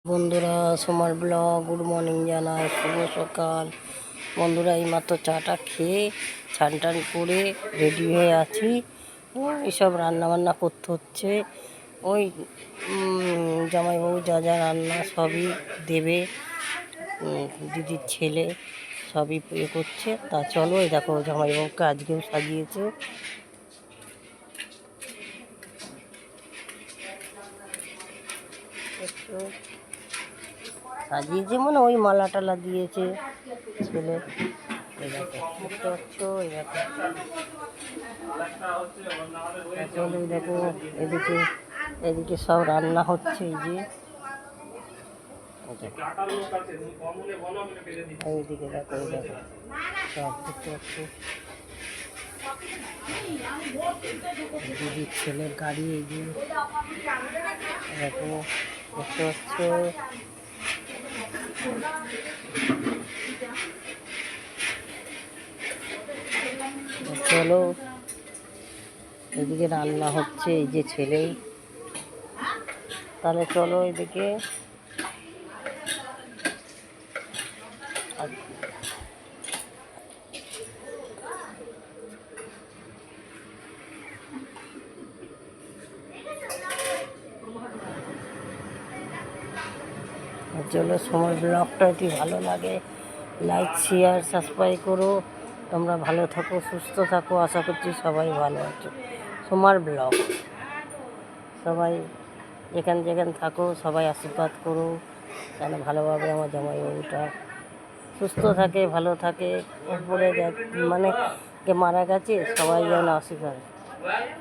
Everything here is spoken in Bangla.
বন্ধুরা, সোমার ব্লগ গুড মর্নিং জানায়, শুভ সকাল। বন্ধুরা, এইমাত্র চাটা খেয়ে ছান টান করে রেডি হয়ে আছি। এসব রান্নাবান্না করতে হচ্ছে। ওই জামাইবাবু যা যা রান্না সবই দেবে, দিদির ছেলে সবই করছে। তা চলো, এই দেখো জামাইবাবুকে আজকেও সাজিয়েছে। সাজিয়েছে মানে ওই মালা টালা দিয়েছে ছেলে। এই দেখো, দেখতে পাচ্ছ? এই দেখো, চলো এই দেখো, এদিকে এদিকে সব রান্না হচ্ছে। এই যে এইদিকে দেখো, এই দেখো সব দেখতে পাচ্ছ। দিদির ছেলের গাড়ি, এই যে দেখো, দেখতে পাচ্ছ? চলো, এদিকে রান্না হচ্ছে, এই যে ছেলে। তাহলে চলো এদিকে। চলো, সময় ব্লগটা যদি ভালো লাগে লাইক শেয়ার সাবস্ক্রাইব করো। তোমরা ভালো থাকো, সুস্থ থাকো, আশা করছি সবাই ভালো আছো। সোমার ব্লগ, সবাই যেখানে যেখানে থাকো সবাই আশীর্বাদ করো যেন ভালোভাবে আমার জামাইবাবুটা সুস্থ থাকে, ভালো থাকে। উপরে মানে কে মারা গেছে, সবাই যেন আশীর্বাদ।